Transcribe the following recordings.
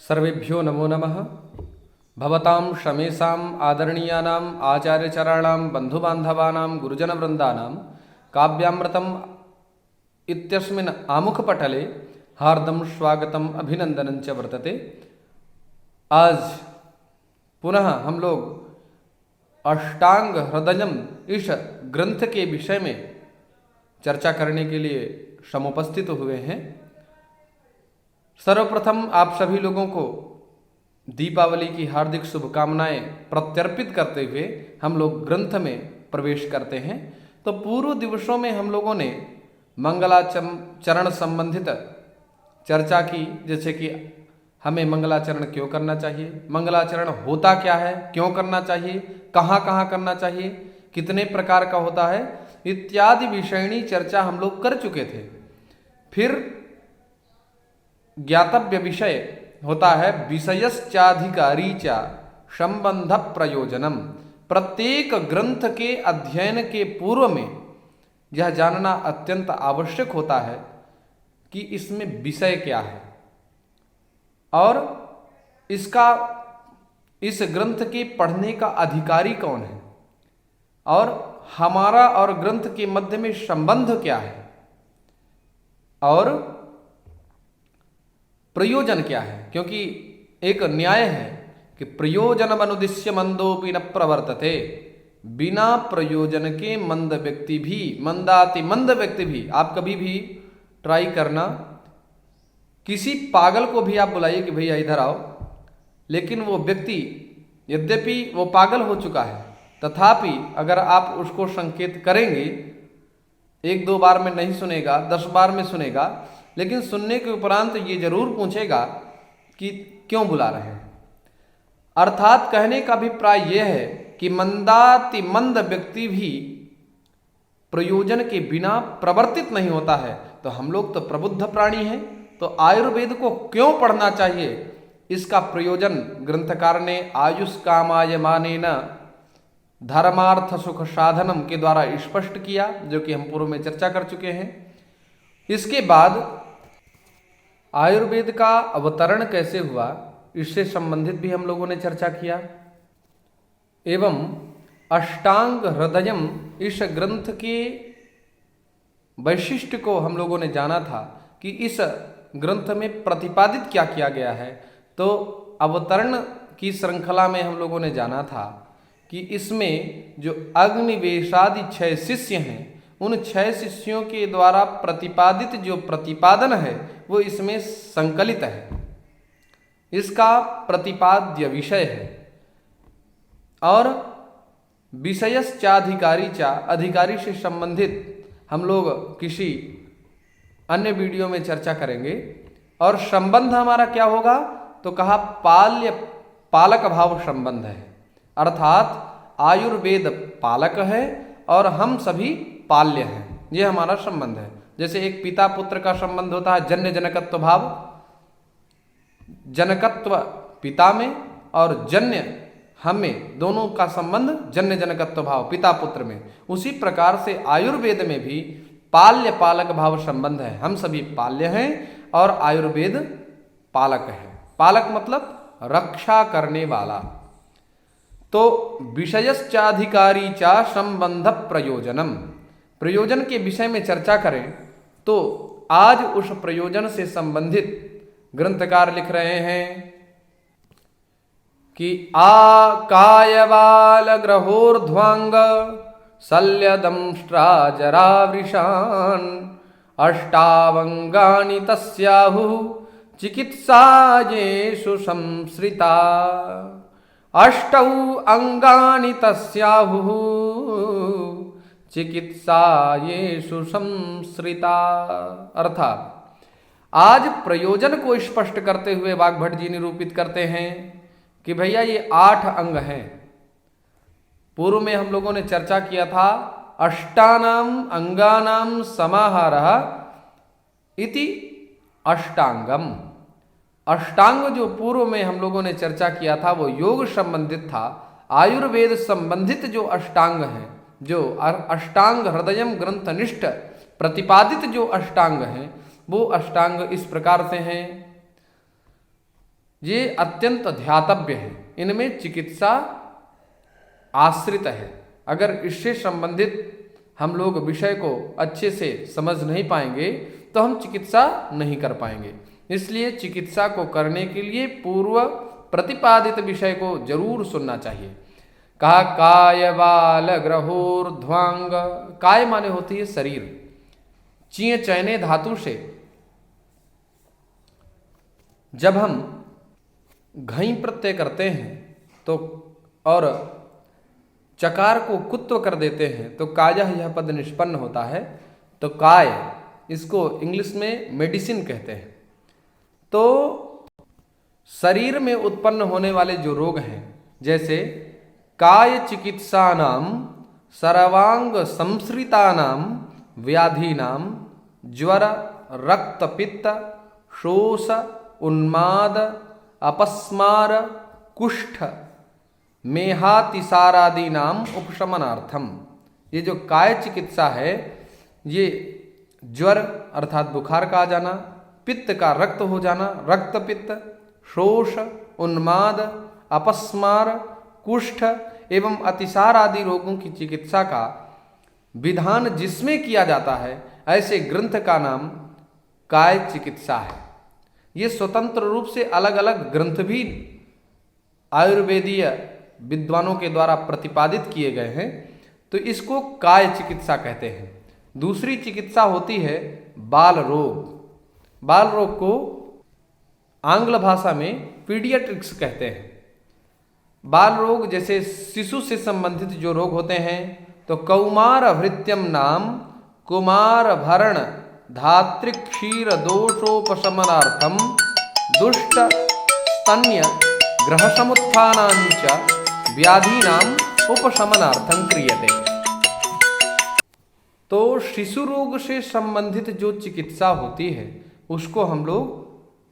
सर्वेभ्यो नमो नमः। भवतां शमेषाम् आदरणीयानाम् आचार्यचराणां बन्धुबान्धवानां गुरुजनवृन्दानां काव्यामृतम् इत्यस्मिन् आमुखपटले हार्दं स्वागतम् अभिनंदनं च वर्तते। आज पुनः हम लोग अष्टांग हृदयम इस ग्रंथ के विषय में चर्चा करने के लिए समुपस्थित हुए हैं। सर्वप्रथम आप सभी लोगों को दीपावली की हार्दिक शुभकामनाएं प्रत्यर्पित करते हुए हम लोग ग्रंथ में प्रवेश करते हैं। तो पूर्व दिवसों में हम लोगों ने मंगलाचरण संबंधित चर्चा की, जैसे कि हमें मंगलाचरण क्यों करना चाहिए, मंगलाचरण होता क्या है, क्यों करना चाहिए, कहाँ कहाँ करना चाहिए, कितने प्रकार का होता है, इत्यादि विषयणी चर्चा हम लोग कर चुके थे। फिर ज्ञातव्य विषय होता है विषयश्चाधिकारी चा संबंध प्रयोजनम। प्रत्येक ग्रंथ के अध्ययन के पूर्व में यह जानना अत्यंत आवश्यक होता है कि इसमें विषय क्या है और इस ग्रंथ के पढ़ने का अधिकारी कौन है और हमारा और ग्रंथ के मध्य में संबंध क्या है और प्रयोजन क्या है। क्योंकि एक न्याय है कि प्रयोजन अनुदिश्य मंदोपि न प्रवर्तते, बिना प्रयोजन के मंद व्यक्ति भी, मंदाति मंद व्यक्ति भी, आप कभी भी ट्राई करना, किसी पागल को भी आप बुलाइए कि भैया इधर आओ, लेकिन वो व्यक्ति यद्यपि वो पागल हो चुका है तथापि अगर आप उसको संकेत करेंगे, एक दो बार में नहीं सुनेगा, 10 बार में सुनेगा, लेकिन सुनने के उपरांत ये जरूर पूछेगा कि क्यों बुला रहे हैं। अर्थात कहने का अभिप्राय यह है कि मंदाति मंद व्यक्ति भी प्रयोजन के बिना प्रवर्तित नहीं होता है। तो हम लोग तो प्रबुद्ध प्राणी हैं, तो आयुर्वेद को क्यों पढ़ना चाहिए, इसका प्रयोजन ग्रंथकार ने आयुष कामायमानेन धर्मार्थ सुख साधनम के द्वारा स्पष्ट किया, जो कि हम पूर्व में चर्चा कर चुके हैं। इसके बाद आयुर्वेद का अवतरण कैसे हुआ, इससे संबंधित भी हम लोगों ने चर्चा किया। एवं अष्टांग हृदयम इस ग्रंथ के वैशिष्ट्य को हम लोगों ने जाना था कि इस ग्रंथ में प्रतिपादित क्या किया गया है। तो अवतरण की श्रृंखला में हम लोगों ने जाना था कि इसमें जो अग्निवेशादि 6 शिष्य हैं, उन 6 शिष्यों के द्वारा प्रतिपादित जो प्रतिपादन है वो इसमें संकलित है, इसका प्रतिपाद्य विषय है। और विषयश्चाधिकारी चा, अधिकारी से संबंधित हम लोग किसी अन्य वीडियो में चर्चा करेंगे। और संबंध हमारा क्या होगा, तो कहा पाल्य पालक भाव संबंध है, अर्थात आयुर्वेद पालक है और हम सभी पाल्य हैं, ये हमारा संबंध है। जैसे एक पिता पुत्र का संबंध होता है जन्य जनकत्व भाव, जनकत्व पिता में और जन्य हमें, दोनों का संबंध जन्य जनकत्व भाव पिता पुत्र में। उसी प्रकार से आयुर्वेद में भी पाल्य पालक भाव संबंध है, हम सभी पाल्य हैं और आयुर्वेद पालक है। पालक मतलब रक्षा करने वाला। तो विषयश्चाधिकारी चा संबंध प्रयोजनम, प्रयोजन के विषय में चर्चा करें तो आज उस प्रयोजन से संबंधित ग्रंथकार लिख रहे हैं कि आकायवाल ग्रहोर्ध्वांग शल्यदंष्ट्राजरावृषान् अष्टावंगानि तस्याहु चिकित्सायेषु संश्रिता, अष्टौ अंगानि तस्याहु चिकित्सायेषु संश्रिता। अर्थात आज प्रयोजन को स्पष्ट करते हुए वाग्भट जी निरूपित करते हैं कि भैया ये 8 अंग हैं। पूर्व में हम लोगों ने चर्चा किया था अष्टानाम अंगानाम समाहारः इति अष्टांगम। अष्टांग जो पूर्व में हम लोगों ने चर्चा किया था वो योग संबंधित था। आयुर्वेद संबंधित जो अष्टांग हैं, जो अष्टांग हृदयम ग्रंथनिष्ठ प्रतिपादित जो अष्टांग हैं, वो अष्टांग इस प्रकार से हैं ये अत्यंत ध्यातव्य है, इनमें चिकित्सा आश्रित है। अगर इससे संबंधित हम लोग विषय को अच्छे से समझ नहीं पाएंगे तो हम चिकित्सा नहीं कर पाएंगे। इसलिए चिकित्सा को करने के लिए पूर्व प्रतिपादित विषय को जरूर सुनना चाहिए। कहा काय बाल ग्रहोर्ध्वांग, काय माने होती है शरीर, चीय चयने धातु से जब हम घई प्रत्यय करते हैं तो और चकार को कुत्व कर देते हैं तो कायः यह पद निष्पन्न होता है। तो काय, इसको इंग्लिश में मेडिसिन कहते हैं। तो शरीर में उत्पन्न होने वाले जो रोग हैं, जैसे काय चिकित्सानाम सर्वांग संसृतानाम व्याधीनाम ज्वर रक्त पित्त शोष उन्माद अपस्मार कुष्ठ मेहातिसारादि नाम उपशमनार्थम, ये जो काय चिकित्सा है ये ज्वर अर्थात बुखार का आ जाना, पित्त का रक्त हो जाना, रक्त पित्त, शोष, उन्माद, अपस्मार, कुष्ठ एवं अतिसार आदि रोगों की चिकित्सा का विधान जिसमें किया जाता है, ऐसे ग्रंथ का नाम काय चिकित्सा है। ये स्वतंत्र रूप से अलग अलग ग्रंथ भी आयुर्वेदीय विद्वानों के द्वारा प्रतिपादित किए गए हैं, तो इसको काय चिकित्सा कहते हैं। दूसरी चिकित्सा होती है बाल रोग। बाल रोग को आंग्ल भाषा में पीडियाट्रिक्स कहते हैं। बाल रोग जैसे शिशु से संबंधित जो रोग होते हैं तो कौमार भृत्यम नाम कुमार भरण धात्रिक क्षीर दोषोपशमनार्थम दुष्ट स्तन्य ग्रह समुत्थानांच व्याधीनाम उपशमनार्थम क्रियते। तो शिशु रोग से संबंधित जो चिकित्सा होती है उसको हम लोग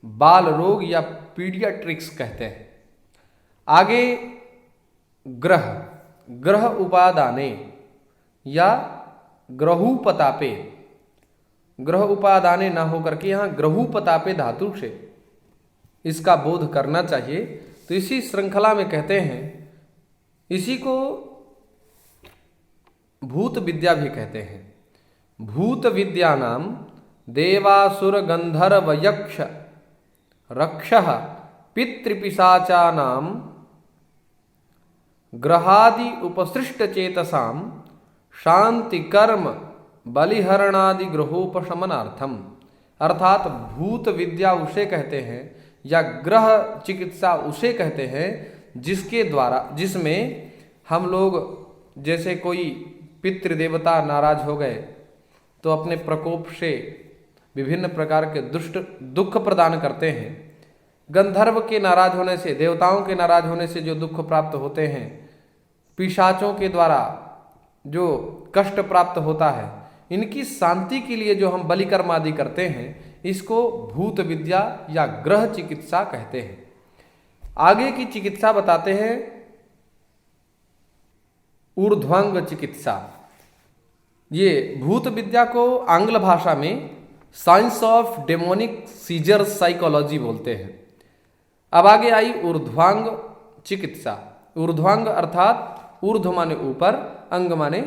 बाल रोग या पीडियाट्रिक्स कहते हैं। आगे ग्रह, ग्रह उपादाने या ग्रहूपतापे, ग्रह उपादाने ना होकर के यहाँ ग्रहूपतापे धातु से इसका बोध करना चाहिए। तो इसी श्रृंखला में कहते हैं, इसी को भूत विद्या भी कहते हैं। भूत विद्या नाम देवासुर गंधर्व यक्ष रक्षः पितृपिशाचा नाम ग्रहादि उपसृष्ट चेतसाम शांति कर्म बलिहरणादि ग्रहोपशमनार्थम। अर्थात भूत विद्या उसे कहते हैं या ग्रह चिकित्सा उसे कहते हैं जिसके द्वारा, जिसमें हम लोग जैसे कोई पितृदेवता नाराज हो गए तो अपने प्रकोप से विभिन्न प्रकार के दुष्ट दुख प्रदान करते हैं। गंधर्व के नाराज होने से, देवताओं के नाराज होने से जो दुख प्राप्त होते हैं, पिशाचों के द्वारा जो कष्ट प्राप्त होता है, इनकी शांति के लिए जो हम बलिकर्म आदि करते हैं, इसको भूत विद्या या ग्रह चिकित्सा कहते हैं। आगे की चिकित्सा बताते हैं ऊर्ध्वांग चिकित्सा। ये भूत विद्या को आंग्ल भाषा में science of demonic seizure psychology बोलते हैं। अब आगे आई ऊर्ध्वांग चिकित्सा। ऊर्ध्वांग अर्थात ऊर्ध्व माने ऊपर, अंग माने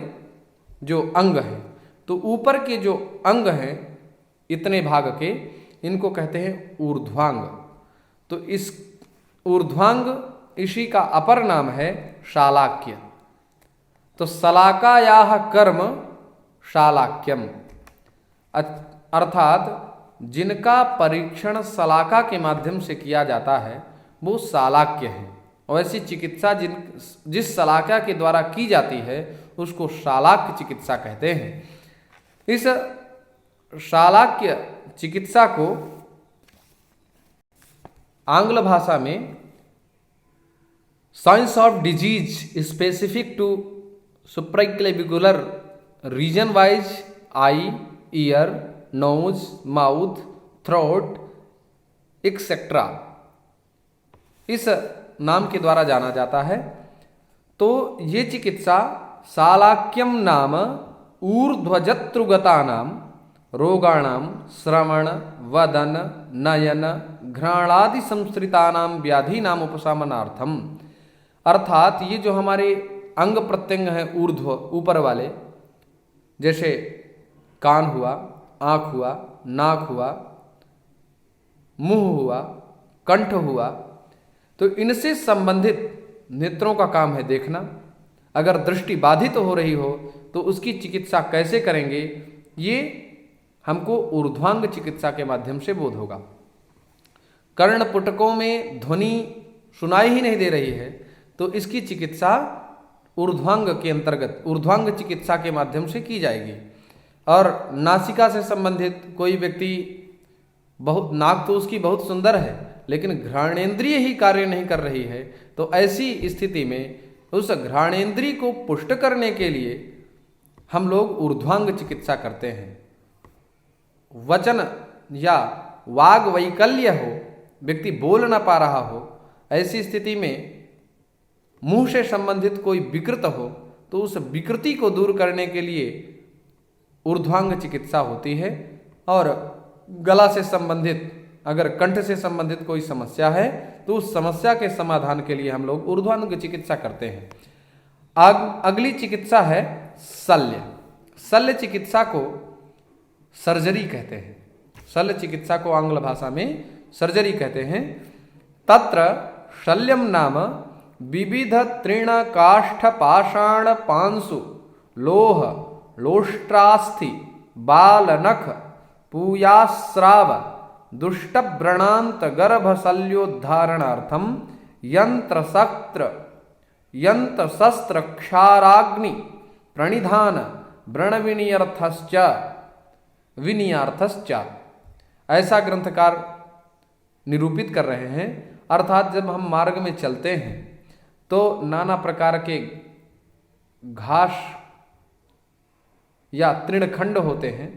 जो अंग है। तो ऊपर के जो अंग हैं इतने भाग के, इनको कहते हैं ऊर्ध्वांग। तो इस ऊर्ध्वांग इसी का अपर नाम है शालाक्य। तो शलाकायाः कर्म शालाक्यम, अर्थात जिनका परीक्षण शलाका के माध्यम से किया जाता है वो शालाक्य है। और ऐसी चिकित्सा जिस शलाका के द्वारा की जाती है उसको शालाक्य चिकित्सा कहते हैं। इस शालाक्य चिकित्सा को आंग्ल भाषा में science of disease specific to supraclavicular region wise eye, ear, nose, mouth, throat etcetera इस नाम के द्वारा जाना जाता है। तो ये चिकित्सा शालाक्यम नाम ऊर्ध्वजत्रुगता नाम रोगाणाम श्रवण वदन नयन घ्राणादि संस्कृतानाम व्याधि नाम उपशमनार्थम, अर्थात ये जो हमारे अंग प्रत्यंग हैं ऊर्ध्व ऊपर वाले, जैसे कान हुआ, आँख हुआ, नाक हुआ, मुंह हुआ, कंठ हुआ, तो इनसे संबंधित नेत्रों का काम है देखना। अगर दृष्टि बाधित हो रही हो तो उसकी चिकित्सा कैसे करेंगे, ये हमको ऊर्ध्वांग चिकित्सा के माध्यम से बोध होगा। कर्णपुटकों में ध्वनि सुनाई ही नहीं दे रही है तो इसकी चिकित्सा ऊर्ध्वांग के अंतर्गत ऊर्ध्वांग चिकित्सा के माध्यम से की जाएगी। और नासिका से संबंधित कोई व्यक्ति बहुत, नाक तो उसकी बहुत सुंदर है लेकिन घ्राणेंद्रिय ही कार्य नहीं कर रही है, तो ऐसी स्थिति में उस घ्राणेंद्रिय को पुष्ट करने के लिए हम लोग ऊर्ध्वांग चिकित्सा करते हैं। वचन या वाग वैकल्य हो, व्यक्ति बोल ना पा रहा हो, ऐसी स्थिति में मुंह से संबंधित कोई विकृत हो तो उस विकृति को दूर करने के लिए ऊर्ध्वांग चिकित्सा होती है। और गला से संबंधित, अगर कंठ से संबंधित कोई समस्या है तो उस समस्या के समाधान के लिए हम लोग ऊर्ध्वांग चिकित्सा करते हैं। अगली चिकित्सा है शल्य। शल्य चिकित्सा को सर्जरी कहते हैं। शल्य चिकित्सा को आंग्ल भाषा में सर्जरी कहते हैं। तत्र शल्यम नाम विविध तृण काष्ठ पाषाण पांसु लोह लोष्ट्रास्थि बाल नख पूयास्राव दुष्टव्रणांत गर्भशल्योद्धारणार्थम यंत्र शस्त्र क्षाराग्नि प्रणिधान विनियार्थश्च ऐसा ग्रंथकार निरूपित कर रहे हैं। अर्थात जब हम मार्ग में चलते हैं तो नाना प्रकार के घास या तृणखंड होते हैं,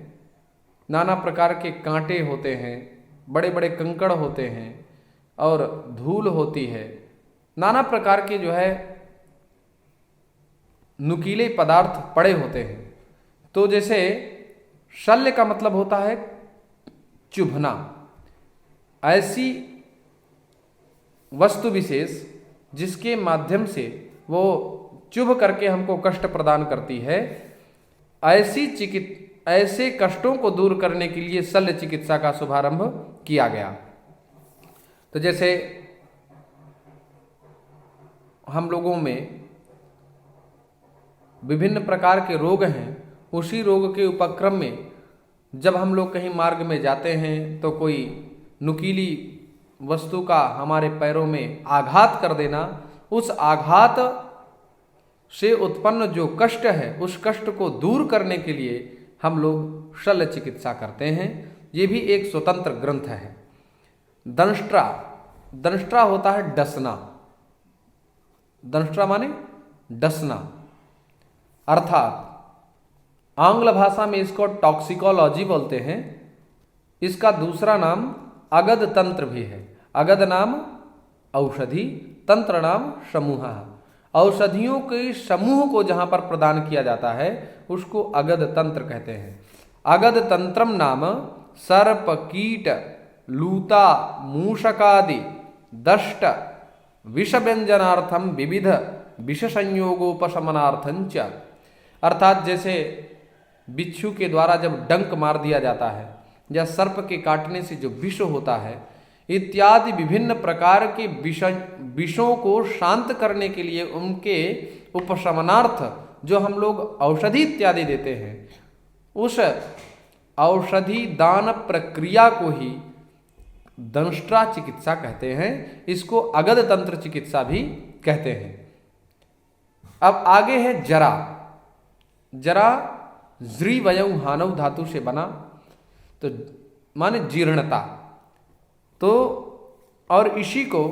नाना प्रकार के कांटे होते हैं, बड़े बड़े कंकड़ होते हैं और धूल होती है, नाना प्रकार के जो है नुकीले पदार्थ पड़े होते हैं। तो जैसे शल्य का मतलब होता है चुभना, ऐसी वस्तु विशेष जिसके माध्यम से वो चुभ करके हमको कष्ट प्रदान करती है, ऐसे कष्टों को दूर करने के लिए शल्य चिकित्सा का शुभारंभ किया गया। तो जैसे हम लोगों में विभिन्न प्रकार के रोग हैं, उसी रोग के उपक्रम में जब हम लोग कहीं मार्ग में जाते हैं तो कोई नुकीली वस्तु का हमारे पैरों में आघात कर देना, उस आघात से उत्पन्न जो कष्ट है उस कष्ट को दूर करने के लिए हम लोग शल्य चिकित्सा करते हैं। ये भी एक स्वतंत्र ग्रंथ है। दंष्ट्रा होता है डसना। दंष्ट्रा माने डसना, अर्थात आंग्ल भाषा में इसको टॉक्सिकोलॉजी बोलते हैं। इसका दूसरा नाम अगध तंत्र भी है। अगध नाम औषधि, तंत्र नाम समूह। औषधियों के समूह को जहाँ पर प्रदान किया जाता है उसको अगध तंत्र कहते हैं। अगध तंत्रम नाम सर्प कीट लूता मूषकादि दष्ट विष व्यंजनार्थम विविध विष संयोगोपशमनार्थंच, अर्थात जैसे बिच्छू के द्वारा जब डंक मार दिया जाता है या सर्प के काटने से जो विष होता है इत्यादि विभिन्न प्रकार के विषों को शांत करने के लिए उनके उपशमनार्थ जो हम लोग औषधि इत्यादि देते हैं, उस औषधि दान प्रक्रिया को ही दंष्ट्रा चिकित्सा कहते हैं। इसको अगध तंत्र चिकित्सा भी कहते हैं। अब आगे है जरा। जरा ज्री वयं हानव धातु से बना, तो माने जीर्णता। तो और इसी को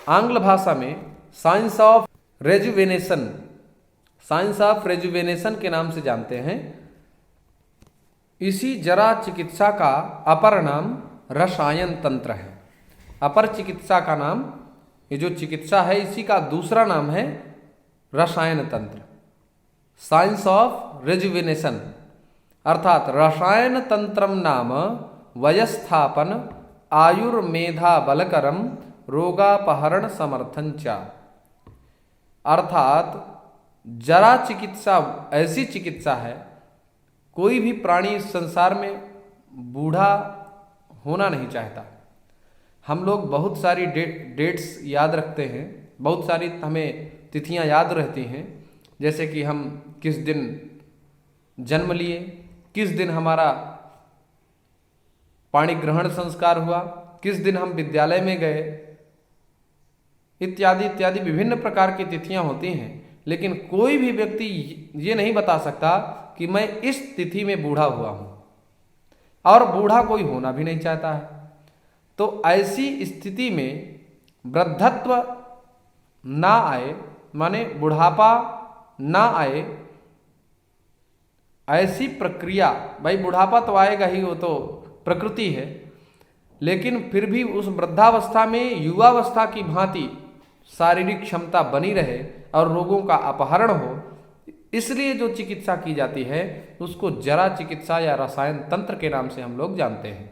आंग्ल भाषा में साइंस ऑफ रेजुवेनेशन के नाम से जानते हैं। इसी जरा चिकित्सा का अपर नाम रसायन तंत्र है। अपर चिकित्सा का नाम, ये जो चिकित्सा है इसी का दूसरा नाम है रसायन तंत्र, साइंस ऑफ रेजुवेनेशन। अर्थात रसायन तंत्रम नाम वयस्थापन आयुर्मेधा बलकरम रोगापहरण समर्थन च। अर्थात जरा चिकित्सा ऐसी चिकित्सा है, कोई भी प्राणी इस संसार में बूढ़ा होना नहीं चाहता। हम लोग बहुत सारी डेट्स याद रखते हैं, बहुत सारी हमें तिथियां याद रहती हैं, जैसे कि हम किस दिन जन्म लिए, किस दिन हमारा पाणी ग्रहण संस्कार हुआ, किस दिन हम विद्यालय में गए, इत्यादि इत्यादि विभिन्न प्रकार की तिथियां होती हैं। लेकिन कोई भी व्यक्ति ये नहीं बता सकता कि मैं इस तिथि में बूढ़ा हुआ हूं, और बूढ़ा कोई होना भी नहीं चाहता है। तो ऐसी स्थिति में वृद्धत्व ना आए, माने बुढ़ापा ना आए, ऐसी प्रक्रिया, भाई बुढ़ापा तो आएगा ही, वो तो प्रकृति है, लेकिन फिर भी उस वृद्धावस्था में युवावस्था की भांति शारीरिक क्षमता बनी रहे और रोगों का अपहरण हो, इसलिए जो चिकित्सा की जाती है उसको जरा चिकित्सा या रसायन तंत्र के नाम से हम लोग जानते हैं।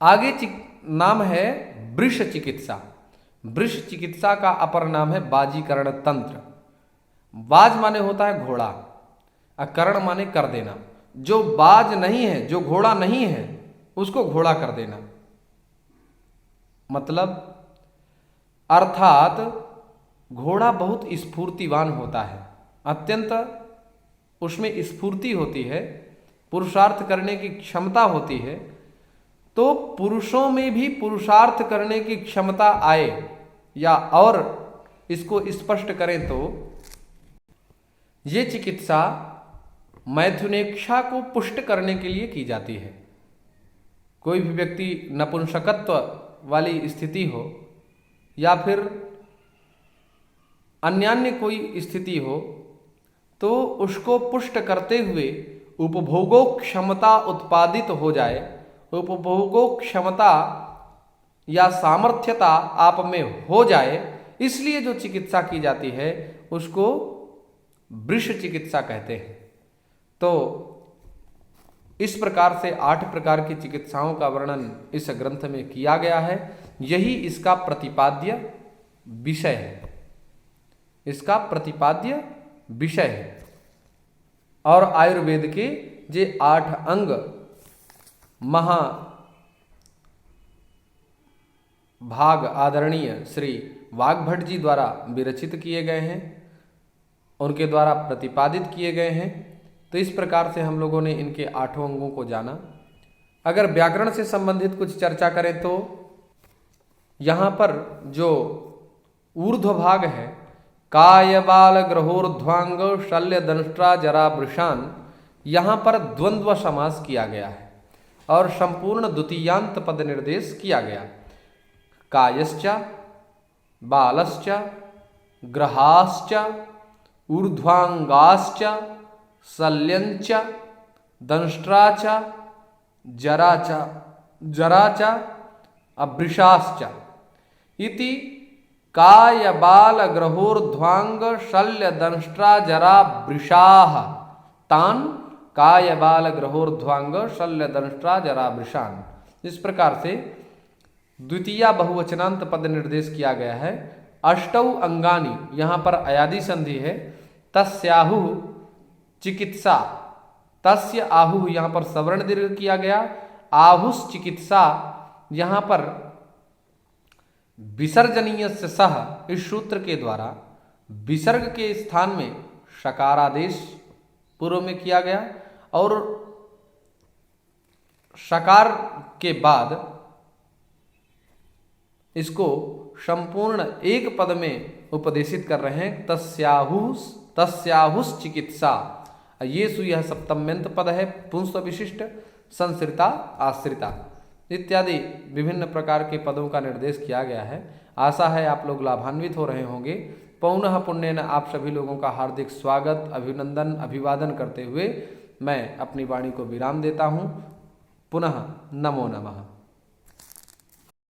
आगे नाम है वृष चिकित्सा। वृष चिकित्सा का अपर नाम है बाजीकरण तंत्र। बाज माने होता है घोड़ा, अकरण माने कर देना। जो बाज नहीं है, जो घोड़ा नहीं है, उसको घोड़ा कर देना। मतलब अर्थात घोड़ा बहुत स्फूर्तिवान होता है, अत्यंत उसमें स्फूर्ति होती है, पुरुषार्थ करने की क्षमता होती है। तो पुरुषों में भी पुरुषार्थ करने की क्षमता आए, या और इसको स्पष्ट करें तो ये चिकित्सा मैथुनेच्छा को पुष्ट करने के लिए की जाती है। कोई भी व्यक्ति नपुंसकत्व वाली स्थिति हो या फिर अन्यान्य कोई स्थिति हो, तो उसको पुष्ट करते हुए उपभोगो क्षमता उत्पादित हो जाए, उपभोगो क्षमता या सामर्थ्यता आप में हो जाए, इसलिए जो चिकित्सा की जाती है उसको वृष चिकित्सा कहते हैं। तो इस प्रकार से 8 प्रकार की चिकित्साओं का वर्णन इस ग्रंथ में किया गया है। यही इसका प्रतिपाद्य विषय है, इसका प्रतिपाद्य विषय है। और आयुर्वेद के जे 8 अंग महा भाग आदरणीय श्री वाग्भट जी द्वारा विरचित किए गए हैं, उनके द्वारा प्रतिपादित किए गए हैं। तो इस प्रकार से हम लोगों ने इनके 8 अंगों को जाना। अगर व्याकरण से संबंधित कुछ चर्चा करें तो यहाँ पर जो ऊर्ध्व भाग है, काय बाल ग्रहोर्ध्वांग शल्य दंष्ट्रा जरा वृषान, यहाँ पर द्वंद्व समास किया गया है और संपूर्ण द्वितीयांत पद निर्देश किया गया। कायश्च बालश्च ग्रहाश्च ऊर्ध्वांगाश्च शल्यंच दंष्ट्राच जराच अवृषाश्च इति काय बाल ग्रहोर्ध्वांग शल्य दंष्ट्रा जरा वृषाः तान काय बाल ग्रहोर्ध्वांग शल्य दंष्ट्रा जरा वृषान। इस प्रकार से द्वितीया बहुवचनांत पद निर्देश किया गया है। अष्टौ अंगानी, यहाँ पर अयादि संधि है। तस्याहु चिकित्सा, तस्य आहु यहाँ पर सवर्ण दीर्घ किया गया। आहुस चिकित्सा, यहाँ पर विसर्जनीय से सह, इस सूत्र के द्वारा विसर्ग के स्थान में शकारादेश पूर्व में किया गया और शकार के बाद इसको संपूर्ण एक पद में उपदेशित कर रहे हैं। तस्याहुस चिकित्सा, ये यह सप्तम्यंत पद है। पुंस्व विशिष्ट, संसृता, आश्रिता इत्यादि विभिन्न प्रकार के पदों का निर्देश किया गया है। आशा है आप लोग लाभान्वित हो रहे होंगे। पौनः पुण्येन आप सभी लोगों का हार्दिक स्वागत, अभिनंदन, अभिवादन करते हुए मैं अपनी वाणी को विराम देता हूँ। पुनः नमो नमः।